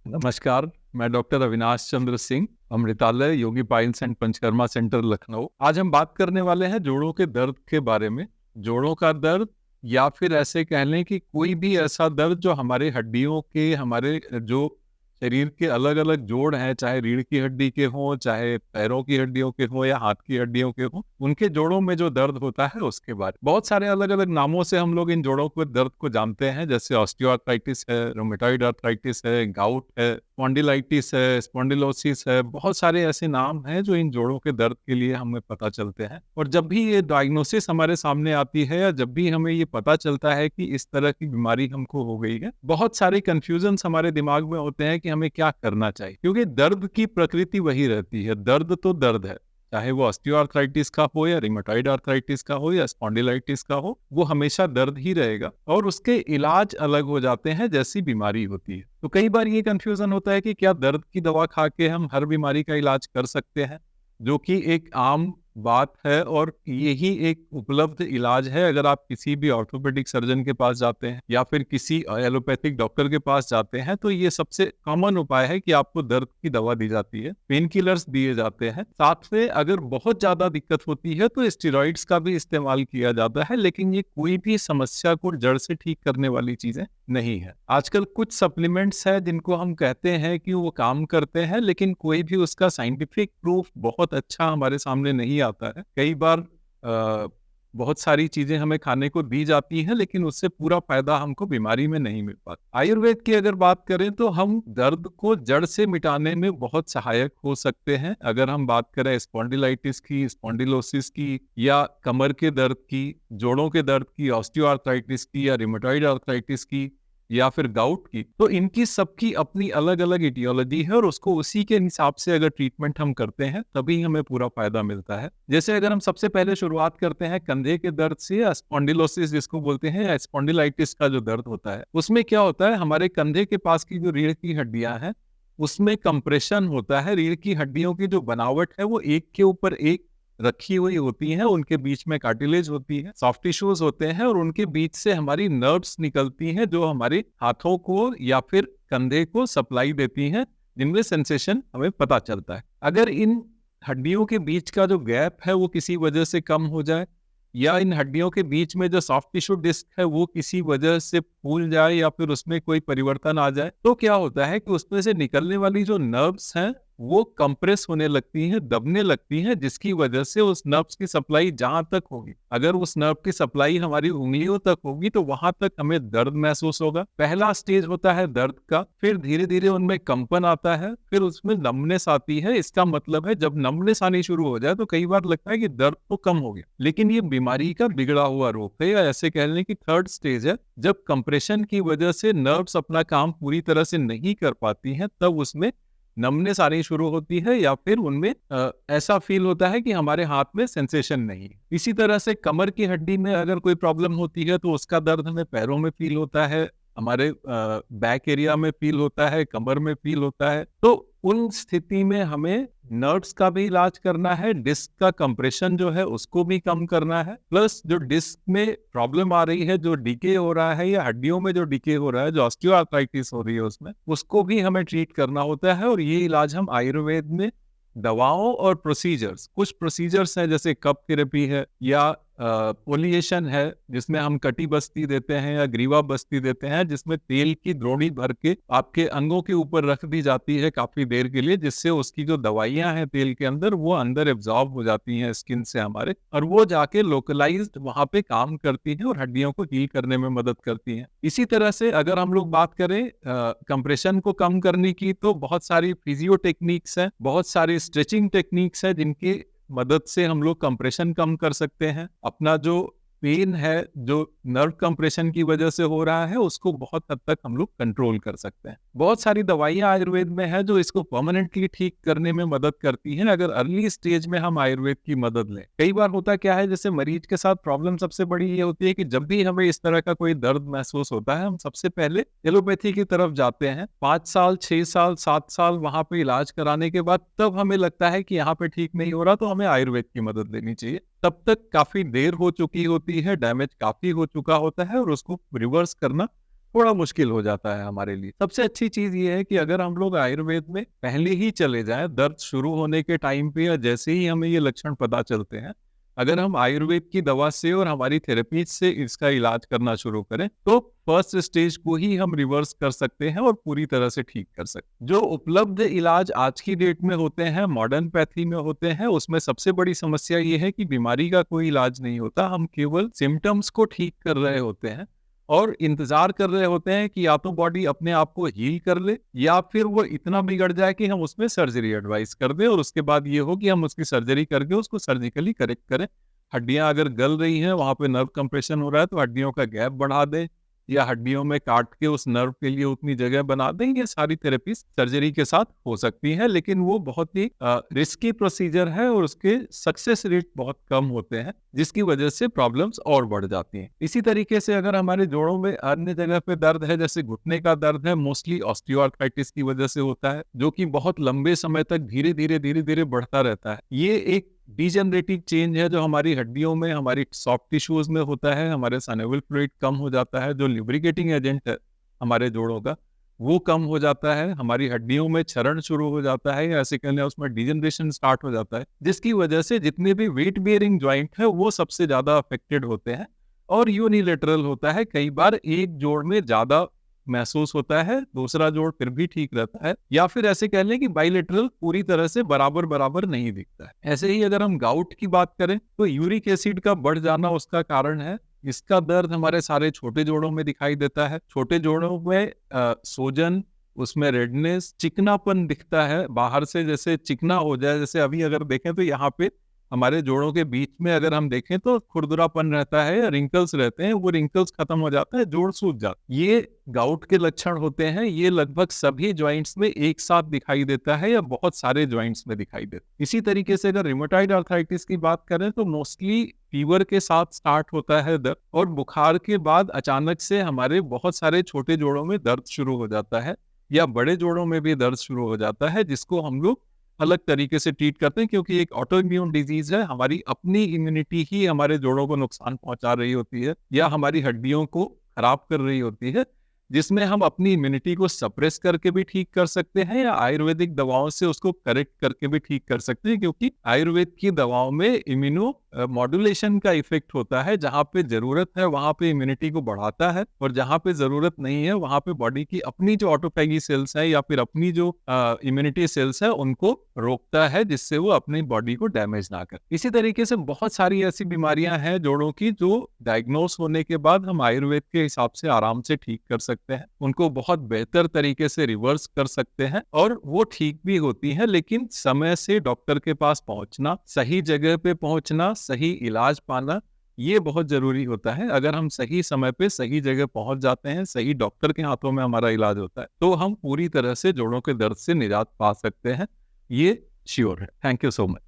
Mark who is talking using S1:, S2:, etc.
S1: नमस्कार, मैं doctor Avinash Chandra Singh, Amritalaya Yogi piles and Panchakarma centre Lucknow. आज हम बात करने वाले हैं जोड़ों के दर्द के बारे में। जोड़ों का दर्द या फिर ऐसे कह लें कि कोई भी ऐसा दर्द जो हमारे हड्डियों के, हमारे जो शरीर के अलग अलग जोड़ हैं, चाहे रीढ़ की हड्डी के हों, चाहे पैरों की हड्डियों के हों या हाथ की हड्डियों के हों, उनके जोड़ों में जो दर्द होता है उसके बारे में। बहुत सारे अलग अलग नामों से हम लोग इन जोड़ों के दर्द को जानते हैं, जैसे ऑस्टियोआर्थराइटिस है, रोमेटॉइड आर्थराइटिस है, गाउट है, स्पॉन्डिलाइटिस है, स्पॉन्डिलोसिस है। बहुत सारे ऐसे नाम हैं जो इन जोड़ों के दर्द के लिए हमें पता चलते हैं। और जब भी ये डायग्नोसिस हमारे सामने आती है या जब भी हमें ये पता चलता है कि इस तरह की बीमारी हमको हो गई है, बहुत सारे कंफ्यूजन्स हमारे दिमाग में होते हैं कि हमें क्या करना चाहिए, क्योंकि दर्द की प्रकृति वही रहती है। दर्द तो दर्द है, चाहे वो ऑस्टियोआर्थराइटिस का हो या रिमेटॉइड आर्थराइटिस का हो या स्पॉन्डिलाइटिस का हो, वो हमेशा दर्द ही रहेगा और उसके इलाज अलग हो जाते हैं जैसी बीमारी होती है। तो कई बार ये कंफ्यूजन होता है कि क्या दर्द की दवा खा के हम हर बीमारी का इलाज कर सकते हैं, जो कि एक आम बात है और यही एक उपलब्ध इलाज है। अगर आप किसी भी ऑर्थोपेडिक सर्जन के पास जाते हैं या फिर किसी एलोपैथिक डॉक्टर के पास जाते हैं, तो ये सबसे कॉमन उपाय है कि आपको दर्द की दवा दी जाती है, पेन किलर्स दिए जाते हैं। साथ में अगर बहुत ज्यादा दिक्कत होती है तो स्टेरॉइड्स का भी इस्तेमाल किया जाता है, लेकिन ये कोई भी समस्या को जड़ से ठीक करने वाली चीजें नहीं है। आजकल कुछ सप्लीमेंट्स है जिनको हम कहते हैं कि वो काम करते हैं, लेकिन कोई भी उसका साइंटिफिक प्रूफ बहुत अच्छा हमारे सामने नहीं आता है। कई बार बहुत सारी चीजें हमें खाने को दी जाती हैं, लेकिन उससे पूरा फायदा हमको बीमारी में नहीं मिल पाता। आयुर्वेद की अगर बात करें तो हम दर्द को जड़ से मिटाने में बहुत सहायक हो सकते हैं। अगर हम बात करें स्पॉन्डिलाइटिस की, स्पॉन्डिलोसिस की, या कमर के दर्द की, जोड़ों के दर्द की, ऑस्टियोआर्थराइटिस की, या रिमेटॉइड आर्थराइटिस की, या फिर गाउट की, तो इनकी सबकी अपनी अलग अलग इटियोलॉजी है और उसको उसी के हिसाब से अगर ट्रीटमेंट हम करते हैं तभी हमें पूरा फायदा मिलता है। जैसे अगर हम सबसे पहले शुरुआत करते हैं कंधे के दर्द से, या स्पॉन्डिलोसिस जिसको बोलते हैं, या स्पॉन्डिलाइटिस का जो दर्द होता है, उसमें क्या होता है, हमारे कंधे के पास की जो रीढ़ की हड्डियां हैं उसमें कंप्रेशन होता है। रीढ़ की हड्डियों की जो बनावट है वो एक के ऊपर एक रखी हुई होती हैं, उनके बीच में कार्टिलेज होती है, सॉफ्ट टिश्यूज होते हैं और उनके बीच से हमारी नर्व्स निकलती हैं जो हमारे हाथों को या फिर कंधे को सप्लाई देती हैं, जिनमें सेंसेशन हमें पता चलता है। अगर इन हड्डियों के बीच का जो गैप है वो किसी वजह से कम हो जाए, या इन हड्डियों के बीच में जो सॉफ्ट टिश्यू डिस्क है वो किसी वजह से फूल जाए या फिर उसमें कोई परिवर्तन आ जाए, तो क्या होता है कि उसमें से निकलने वाली जो नर्व्स हैं वो कंप्रेस होने लगती हैं, दबने लगती हैं, जिसकी वजह से उस नर्व्स की सप्लाई जहां तक होगी, अगर उस नर्व की सप्लाई हमारी उंगलियों तक होगी तो वहां तक हमें दर्द महसूस होगा। पहला स्टेज होता है दर्द का, फिर धीरे धीरे उनमें कंपन आता है, फिर उसमें नमनेस आती है। इसका मतलब है जब नमनेस आनी शुरू हो जाए तो कई बार लगता है कि दर्द तो कम हो गया, लेकिन ये बीमारी का बिगड़ा हुआ रूप है, या ऐसे कह लें कि थर्ड स्टेज है। जब कंप्रेशन की वजह से नर्व्स अपना काम पूरी तरह से नहीं कर पाती हैं, तब उसमें नमनेस आनी शुरू होती है, या फिर उनमें ऐसा फील होता है कि हमारे हाथ में सेंसेशन नहीं है। इसी तरह से कमर की हड्डी में अगर कोई प्रॉब्लम होती है तो उसका दर्द हमें पैरों में फील होता है, हमारे बैक एरिया में फील होता है, कमर में फील होता है। तो उन स्थिति में हमें नर्व्स का भी इलाज करना है, डिस्क का कंप्रेशन जो है उसको भी कम करना है, प्लस जो डिस्क में प्रॉब्लम आ रही है, जो डीके हो रहा है, या हड्डियों में जो डीके हो रहा है, जो ऑस्टियोआर्थराइटिस हो रही है उसमें, उसको भी हमें ट्रीट करना होता है। और ये इलाज हम आयुर्वेद में दवाओं और प्रोसीजर्स, कुछ प्रोसीजर्स हैं जैसे कप थेरेपी है, या पोलिएशन है जिसमें हम कटी बस्ती देते हैं या ग्रीवा बस्ती देते हैं, जिसमें तेल की द्रोणी भर के आपके अंगों के ऊपर रख दी जाती है काफी देर के लिए, जिससे उसकी जो दवाइयां हैं तेल के अंदर वो अंदर एब्जॉर्ब हो जाती हैं स्किन से हमारे, और वो जाके लोकलाइज्ड वहां पे काम करती हैं और हड्डियों को हील करने में मदद करती हैं। इसी तरह से अगर हम लोग बात करें कंप्रेशन को कम करने की, तो बहुत सारी फिजियो टेक्निक्स हैं, बहुत सारी स्ट्रेचिंग टेक्निक्स हैं जिनकी मदद से हम लोग कंप्रेशन कम कर सकते हैं। अपना जो पेन है, जो नर्व कंप्रेशन की वजह से हो रहा है, उसको बहुत हद तक हम लोग कंट्रोल कर सकते हैं। बहुत सारी दवाइयां आयुर्वेद में है जो इसको परमानेंटली ठीक करने में मदद करती हैं, अगर अर्ली स्टेज में हम आयुर्वेद की मदद लें। कई बार होता क्या है, जैसे मरीज के साथ प्रॉब्लम सबसे बड़ी ये होती है कि जब भी हमें इस तरह का कोई दर्द महसूस होता है, हम सबसे पहले एलोपैथी की तरफ जाते हैं। 5 साल, 6 साल, 7 साल वहां पे इलाज कराने के बाद तब हमें लगता है कि यहाँ पे ठीक नहीं हो रहा, तो हमें आयुर्वेद की मदद लेनी चाहिए। तब तक काफी देर हो चुकी होती है, डैमेज काफी हो चुका होता है और उसको रिवर्स करना थोड़ा मुश्किल हो जाता है हमारे लिए। सबसे अच्छी चीज ये है कि अगर हम लोग आयुर्वेद में पहले ही चले जाएं, दर्द शुरू होने के टाइम पे या जैसे ही हमें ये लक्षण पता चलते हैं, अगर हम आयुर्वेद की दवा से और हमारी थेरेपी से इसका इलाज करना शुरू करें, तो फर्स्ट स्टेज को ही हम रिवर्स कर सकते हैं और पूरी तरह से ठीक कर सकते हैं। जो उपलब्ध इलाज आज की डेट में होते हैं, मॉडर्न पैथी में होते हैं, उसमें सबसे बड़ी समस्या ये है कि बीमारी का कोई इलाज नहीं होता, हम केवल सिम्टम्स को ठीक कर रहे होते हैं और इंतजार कर रहे होते हैं कि या तो बॉडी अपने आप को हील कर ले या फिर वो इतना बिगड़ जाए कि हम उसमें सर्जरी एडवाइस कर दें और उसके बाद ये हो कि हम उसकी सर्जरी करके उसको सर्जिकली करेक्ट करें। हड्डियां अगर गल रही हैं, वहां पे नर्व कंप्रेशन हो रहा है, तो हड्डियों का गैप बढ़ा दें या हड्डियों में काट के उस नर्व के लिए उतनी जगह बना दें। ये सारी थेरेपी सर्जरी के साथ हो सकती है, लेकिन वो बहुत ही रिस्की प्रोसीजर है और उसके सक्सेस रेट बहुत कम होते हैं, जिसकी वजह से प्रॉब्लम्स और बढ़ जाती हैं। इसी तरीके से अगर हमारे जोड़ों में अन्य जगह पे दर्द है, जैसे घुटने का दर्द है, मोस्टली ऑस्टियोआर्थराइटिस की वजह से होता है, जो कि बहुत लंबे समय तक धीरे धीरे बढ़ता रहता है। ये एक डिजेनरेटिव चेंज है जो हमारी हड्डियों में, हमारी सॉफ्ट टिश्यूज में होता है। हमारे साइनोवियल फ्लूइड कम हो जाता है, जो लिब्रिकेटिंग एजेंट है हमारे जोड़ों का, वो कम हो जाता है। हमारी हड्डियों में क्षरण शुरू हो जाता है, या ऐसे कहने उसमें डिजेनरेशन स्टार्ट हो जाता है, जिसकी वजह से जितने भी वेट बियरिंग ज्वाइंट है वो सबसे ज्यादा अफेक्टेड होते हैं। और यूनिलेटरल होता है, कई बार एक जोड़ में ज्यादा महसूस होता है, दूसरा जोड़ फिर भी ठीक रहता है, या फिर ऐसे कह लें कि बाइलेटरल पूरी तरह से बराबर बराबर नहीं दिखता है। ऐसे ही अगर हम गाउट की बात करें, तो यूरिक एसिड का बढ़ जाना उसका कारण है। इसका दर्द हमारे सारे छोटे जोड़ों में दिखाई देता है। छोटे जोड़ों में सोजन, उसमें रेडनेस, चिकनापन दिखता है बाहर से, जैसे चिकना हो जाए। जैसे अभी अगर देखें तो यहाँ पे हमारे जोड़ों के बीच में अगर हम देखें तो खुरदुरापन रहता है या रिंकल्स रहते हैं, वो रिंकल्स खत्म हो जाता है, जोड़ सूज जाता है। ये गाउट के लक्षण होते हैं। ये लगभग सभी जॉइंट्स में एक साथ दिखाई देता है या बहुत सारे जॉइंट्स में दिखाई देता है। इसी तरीके से अगर रिमेटॉइड आर्थराइटिस की बात करें तो मोस्टली फीवर के साथ स्टार्ट होता है दर्द, और बुखार के बाद अचानक से हमारे बहुत सारे छोटे जोड़ों में दर्द शुरू हो जाता है, या बड़े जोड़ों में भी दर्द शुरू हो जाता है, जिसको हम लोग अलग तरीके से ट्रीट करते हैं, क्योंकि एक ऑटो इम्यून डिजीज है। हमारी अपनी इम्यूनिटी ही हमारे जोड़ों को नुकसान पहुंचा रही होती है या हमारी हड्डियों को खराब कर रही होती है, जिसमें हम अपनी इम्यूनिटी को सप्रेस करके भी ठीक कर सकते हैं या आयुर्वेदिक दवाओं से उसको करेक्ट करके भी ठीक कर सकते हैं, क्योंकि आयुर्वेद की दवाओं में इम्यूनो मॉड्यूलेशन का इफेक्ट होता है। जहां पे जरूरत है वहां पे इम्यूनिटी को बढ़ाता है, और जहां पे जरूरत नहीं है वहां पे बॉडी की अपनी जो ऑटोफैगी सेल्स है या फिर अपनी जो इम्यूनिटी सेल्स है उनको रोकता है, जिससे वो अपनी बॉडी को डैमेज ना करे। इसी तरीके से बहुत सारी ऐसी बीमारियां हैं जोड़ों की, जो डायग्नोस होने के बाद हम आयुर्वेद के हिसाब से आराम से ठीक कर सकते हैं, उनको बहुत बेहतर तरीके से रिवर्स कर सकते हैं, और वो ठीक भी होती हैं। लेकिन समय से डॉक्टर के पास पहुंचना, सही जगह पे पहुंचना, सही इलाज पाना, ये बहुत जरूरी होता है। अगर हम सही समय पे सही जगह पहुंच जाते हैं, सही डॉक्टर के हाथों में हमारा इलाज होता है, तो हम पूरी तरह से जोड़ों के दर्द से निजात पा सकते हैं। ये श्योर है। Thank you so much.